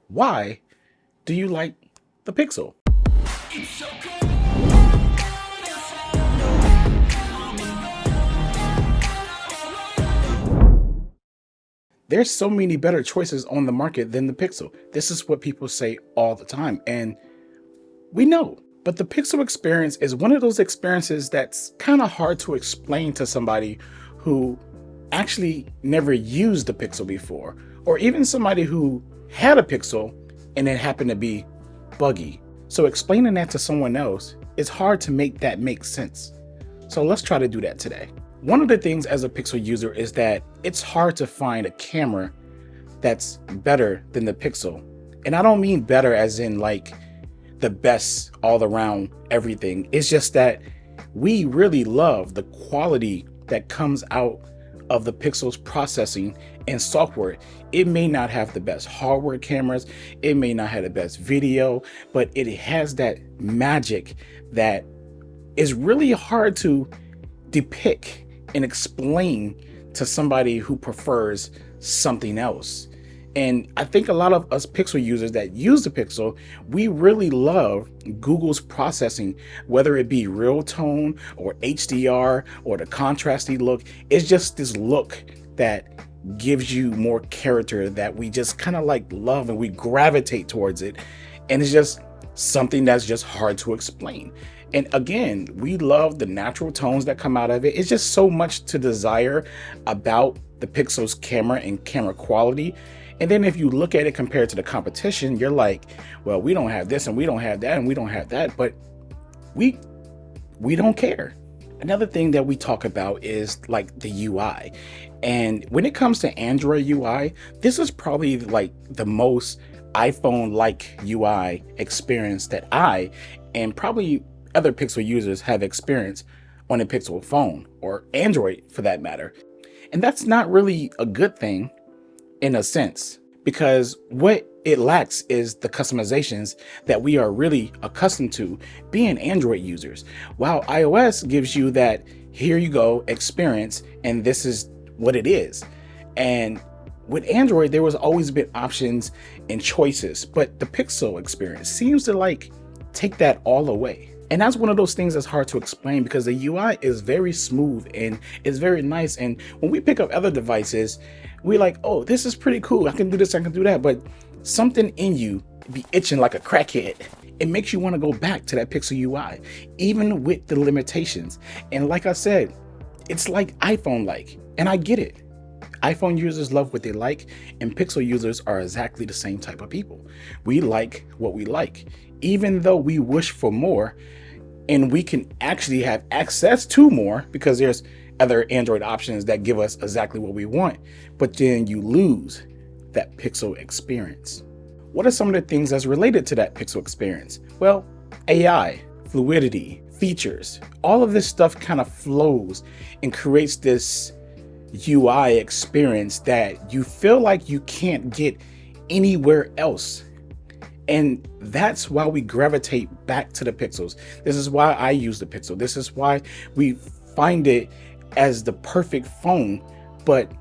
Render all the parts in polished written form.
Why do you like the Pixel? There's so many better choices on the market than the Pixel. This is what people say all the time, and we know. But the Pixel experience is one of those experiences that's kind of hard to explain to somebody who actually never used the Pixel before, or even somebody who had a Pixel and it happened to be buggy. So explaining that to someone else, it's hard to make that make sense. So let's try to do that today. One of the things as a Pixel user is that it's hard to find a camera that's better than the Pixel. And I don't mean better as in like the best all around everything. It's just that we really love the quality that comes out of the Pixel's processing and software. It may not have the best hardware cameras, it may not have the best video, but it has that magic that is really hard to depict and explain to somebody who prefers something else. And I think a lot of us Pixel users that use the Pixel, we really love Google's processing, whether it be real tone or HDR or the contrasty look. It's just this look that gives you more character that we just kind of like love and we gravitate towards it. And it's just something that's just hard to explain. And again, we love the natural tones that come out of it. It's just so much to desire about the Pixel's camera and camera quality. And then if you look at it compared to the competition, you're like, well, we don't have this and we don't have that and we don't have that, but we don't care. Another thing that we talk about is like the UI. And when it comes to Android UI, this is probably like the most iPhone-like UI experience that I and probably other Pixel users have experienced on a Pixel phone or Android for that matter. And that's not really a good thing in a sense, because what it lacks is the customizations that we are really accustomed to being Android users. While iOS gives you that, here you go, experience, and this is what it is. And with Android, there was always been options and choices, but the Pixel experience seems to like take that all away. And that's one of those things that's hard to explain because the UI is very smooth and it's very nice. And when we pick up other devices, we're like, oh, this is pretty cool. I can do this, I can do that. But something in you be itching like a crackhead. It makes you want to go back to that Pixel UI, even with the limitations. And like I said, it's like iPhone-like, and I get it. iPhone users love what they like, and Pixel users are exactly the same type of people. We like what we like, even though we wish for more, and we can actually have access to more because there's other Android options that give us exactly what we want, but then you lose that Pixel experience. What are some of the things that's related to that Pixel experience? Well, AI, fluidity, features, all of this stuff kind of flows and creates this UI experience that you feel like you can't get anywhere else. And that's why we gravitate back to the Pixels. This is why I use the Pixel. This is why we find it as the perfect phone, but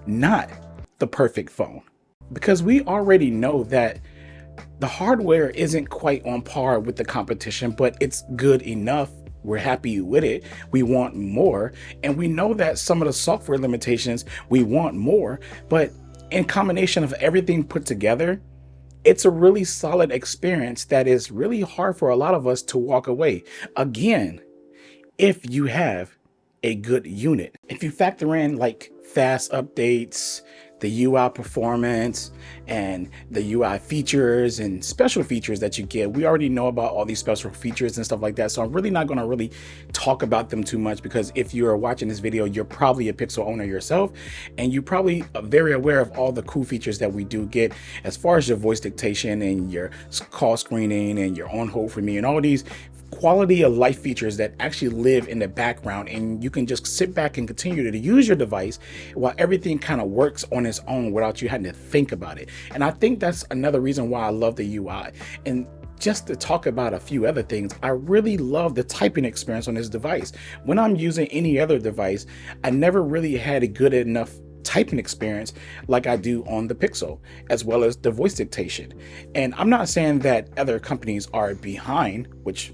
not the perfect phone. Because we already know that the hardware isn't quite on par with the competition, but it's good enough. We're happy with it. We want more. And we know that some of the software limitations, we want more. But in combination of everything put together, it's a really solid experience that is really hard for a lot of us to walk away. Again, if you have a good unit. If you factor in like fast updates, the UI performance, and the UI features and special features that you get, we already know about all these special features and stuff like that. So I'm really not gonna really talk about them too much because if you're watching this video, you're probably a Pixel owner yourself, and you're probably very aware of all the cool features that we do get as far as your voice dictation and your call screening and your on hold for me and all these quality of life features that actually live in the background, and you can just sit back and continue to use your device while everything kind of works on its own without you having to think about it. And I think that's another reason why I love the UI. And just to talk about a few other things, I really love the typing experience on this device. When I'm using any other device, I never really had a good enough typing experience like I do on the Pixel, as well as the voice dictation. And I'm not saying that other companies are behind, which,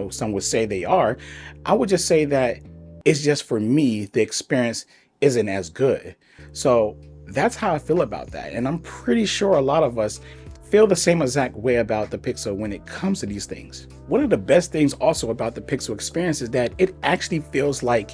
some would say they are. I would just say that it's just, for me, the experience isn't as good. So that's how I feel about that. And I'm pretty sure a lot of us feel the same exact way about the Pixel when it comes to these things. One of the best things also about the Pixel experience is that it actually feels like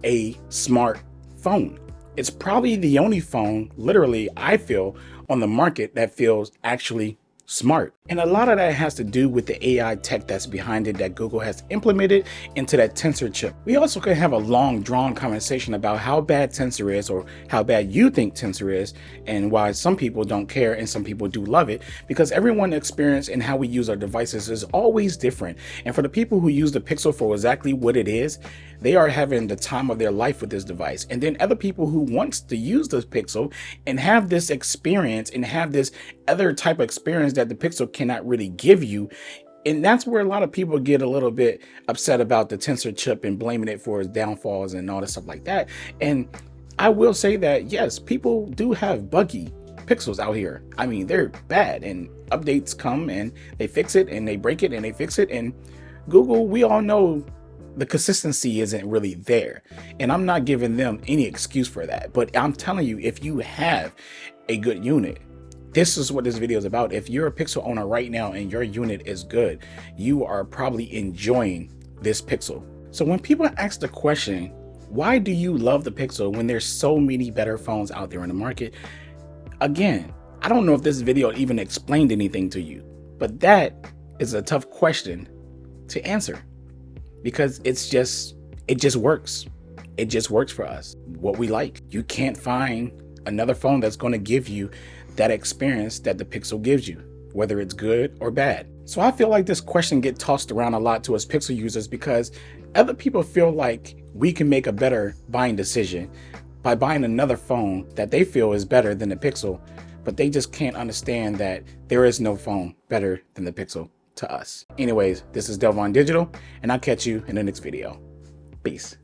a smart phone. It's probably the only phone, literally, I feel, on the market that feels actually smart. And a lot of that has to do with the AI tech that's behind it that Google has implemented into that Tensor chip. We also can have a long drawn conversation about how bad Tensor is, or how bad you think Tensor is, and why some people don't care and some people do love it, because everyone's experience and how we use our devices is always different. And for the people who use the Pixel for exactly what it is, they are having the time of their life with this device. And then other people who wants to use the Pixel and have this experience and have this other type of experience that the Pixel cannot really give you. And that's where a lot of people get a little bit upset about the Tensor chip and blaming it for its downfalls and all this stuff like that. And I will say that, yes, people do have buggy Pixels out here. I mean, they're bad, and updates come and they fix it, and they break it and they fix it. And Google, we all know the consistency isn't really there. And I'm not giving them any excuse for that. But I'm telling you, if you have a good unit, this is what this video is about. If you're a Pixel owner right now and your unit is good, you are probably enjoying this Pixel. So when people ask the question, why do you love the Pixel when there's so many better phones out there in the market? Again, I don't know if this video even explained anything to you, but that is a tough question to answer, because it just works. It just works for us, what we like. You can't find another phone that's going to give you that experience that the Pixel gives you, whether it's good or bad. So I feel like this question gets tossed around a lot to us Pixel users, because other people feel like we can make a better buying decision by buying another phone that they feel is better than the Pixel, but they just can't understand that there is no phone better than the Pixel to us. Anyways, this is Delvon Digital, and I'll catch you in the next video. Peace.